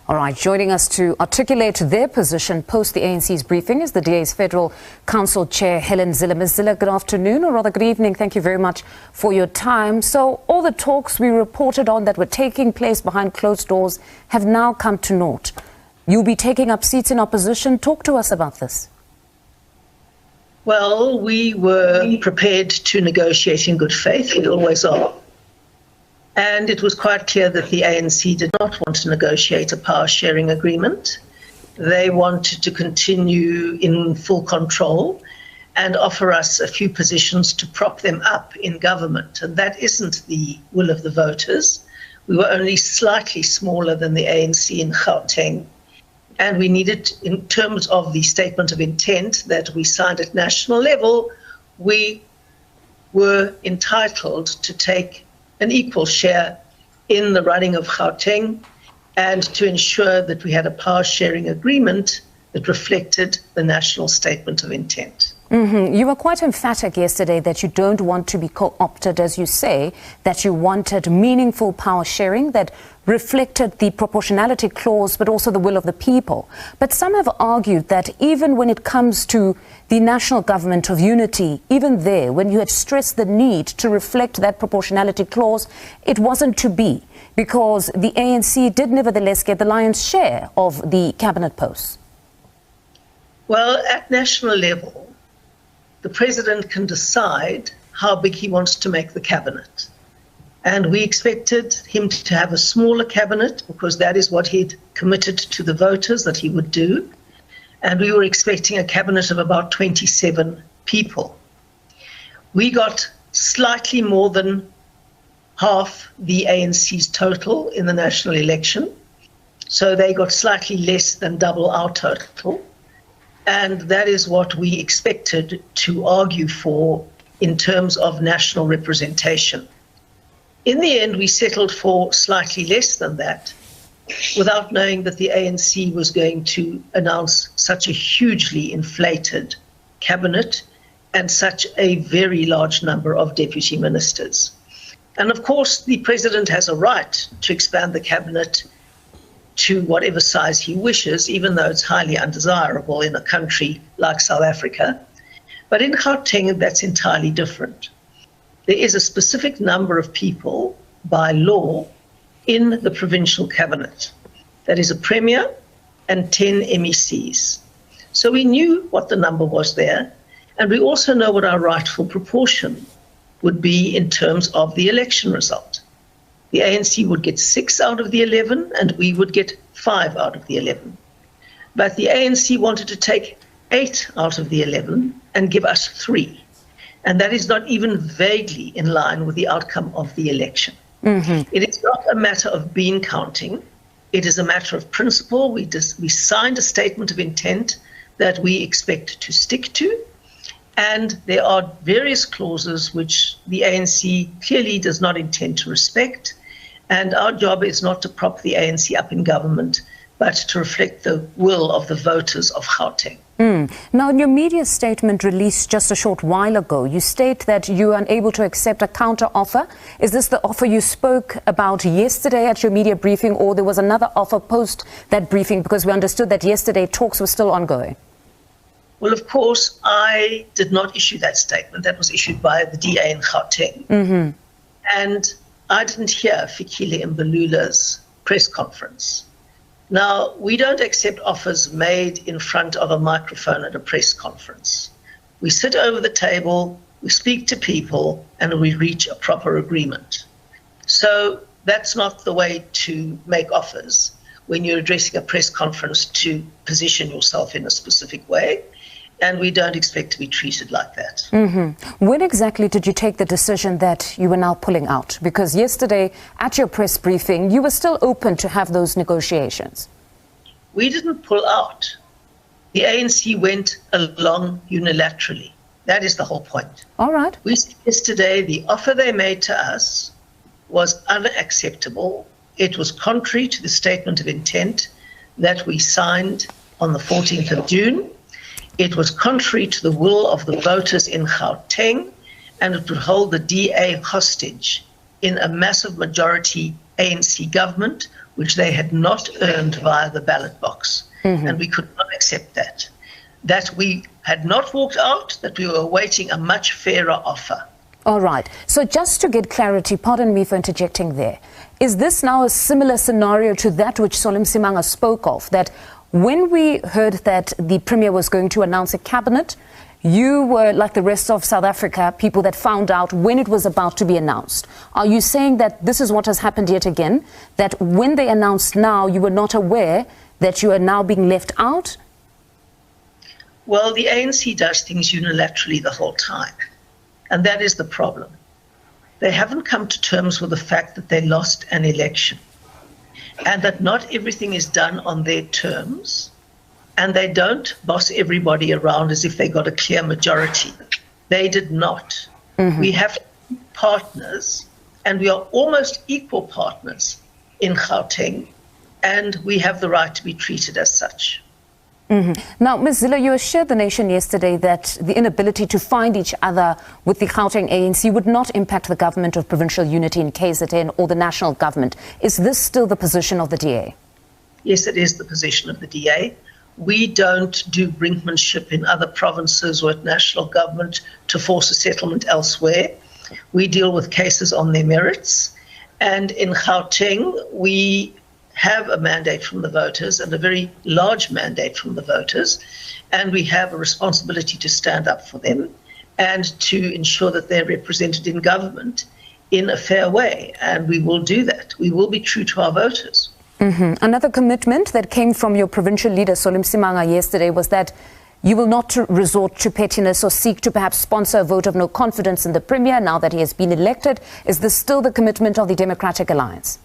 All right, joining us to articulate their position post the ANC's briefing is the DA's Federal Council Chair, Hellen Zille. Ms. Zille, good afternoon, or rather good evening. Thank you very much for your time. So all the talks we reported on that were taking place behind closed doors have now come to naught. You'll be taking up seats in opposition. Talk to us about this. Well, we were prepared to negotiate in good faith. We always are. And it was quite clear that the ANC did not want to negotiate a power-sharing agreement. They wanted to continue in full control and offer us a few positions to prop them up in government. And that isn't the will of the voters. We were only slightly smaller than the ANC in Gauteng. And we needed, in terms of the statement of intent that we signed at national level, we were entitled to take an equal share in the running of Gauteng and to ensure that we had a power-sharing agreement that reflected the national statement of intent. You were quite emphatic yesterday that you don't want to be co-opted, as you say, that you wanted meaningful power sharing that reflected the proportionality clause but also the will of the people. But some have argued that even when it comes to the national government of unity, even there, when you had stressed the need to reflect that proportionality clause, it wasn't to be, because the ANC did nevertheless get the lion's share of the cabinet posts. Well, at national level, the president can decide how big he wants to make the cabinet. And we expected him to have a smaller cabinet because that is what he'd committed to the voters that he would do. And we were expecting a cabinet of about 27 people. We got slightly more than half the ANC's total in the national election. So they got slightly less than double our total. And that is what we expected to argue for in terms of national representation. In the end, we settled for slightly less than that, without knowing that the ANC was going to announce such a hugely inflated cabinet and such a very large number of deputy ministers. And of course, the president has a right to expand the cabinet to whatever size he wishes, even though it's highly undesirable in a country like South Africa. But in Gauteng, that's entirely different. There is a specific number of people by law in the provincial cabinet. That is a premier and 10 MECs. So we knew what the number was there, and we also know what our rightful proportion would be in terms of the election result. The ANC would get 6 out of the 11, and we would get 5 out of the 11. But the ANC wanted to take 8 out of the 11 and give us 3. And that is not even vaguely in line with the outcome of the election. It is not a matter of bean counting. It is a matter of principle. We signed a statement of intent that we expect to stick to. And there are various clauses which the ANC clearly does not intend to respect. And our job is not to prop the ANC up in government, but to reflect the will of the voters of Gauteng. Now, in your media statement released just a short while ago, you state that you are unable to accept a counter-offer. Is this the offer you spoke about yesterday at your media briefing, or there was another offer post that briefing? Because we understood that yesterday talks were still ongoing. Well, of course, I did not issue that statement. That was issued by the DA in Gauteng. And I didn't hear Fikile Mbalula's press conference. Now, we don't accept offers made in front of a microphone at a press conference. We sit over the table, we speak to people, and we reach a proper agreement. So that's not the way to make offers when you're addressing a press conference to position yourself in a specific way. And we don't expect to be treated like that. When exactly did you take the decision that you were now pulling out? Because yesterday at your press briefing, you were still open to have those negotiations. We didn't pull out. The ANC went along unilaterally. That is the whole point. All right. We said yesterday the offer they made to us was unacceptable. It was contrary to the statement of intent that we signed on the 14th of June. It was contrary to the will of the voters in Gauteng, and it would hold the DA hostage in a massive majority ANC government, which they had not earned via the ballot box. And we could not accept that. That we had not walked out, that we were awaiting a much fairer offer. All right. So just to get clarity, pardon me for interjecting there, is this now a similar scenario to that which Solim Simanga spoke of, that when we heard that the Premier was going to announce a cabinet, you were, like the rest of South Africa, people that found out when it was about to be announced? Are you saying that this is what has happened yet again, that when they announced now, you were not aware that you are now being left out? Well, the ANC does things unilaterally the whole time. And that is the problem. They haven't come to terms with the fact that they lost an election and that not everything is done on their terms, and they don't boss everybody around as if they got a clear majority. They did not. We have partners, and we are almost equal partners in Gauteng, and we have the right to be treated as such. Now, Ms. Zille, you assured the nation yesterday that the inability to find each other with the Gauteng ANC would not impact the government of provincial unity in KZN or the national government. Is this still the position of the DA? Yes, it is the position of the DA. We don't do brinkmanship in other provinces or at national government to force a settlement elsewhere. We deal with cases on their merits. And in Gauteng, we have a mandate from the voters, and a very large mandate from the voters, and we have a responsibility to stand up for them and to ensure that they're represented in government in a fair way, and we will do that. We will be true to our voters. Another commitment that came from your provincial leader, Solim Simanga, yesterday was that you will not resort to pettiness or seek to perhaps sponsor a vote of no confidence in the Premier now that he has been elected. Is this still the commitment of the Democratic Alliance?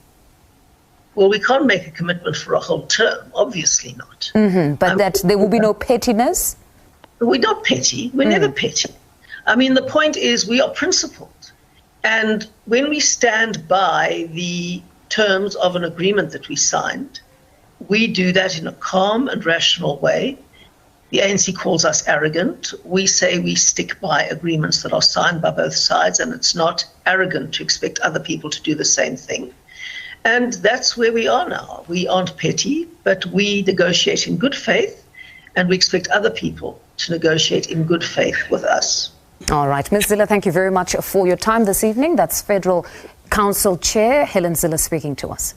Well, we can't make a commitment for a whole term, obviously not. But that there will be no pettiness? We're not petty. We're never petty. I mean, the point is we are principled. And when we stand by the terms of an agreement that we signed, we do that in a calm and rational way. The ANC calls us arrogant. We say we stick by agreements that are signed by both sides, and it's not arrogant to expect other people to do the same thing. And that's where we are now. We aren't petty, but we negotiate in good faith, and we expect other people to negotiate in good faith with us. All right. Ms. Zille, thank you very much for your time this evening. That's Federal Council Chair Hellen Zille speaking to us.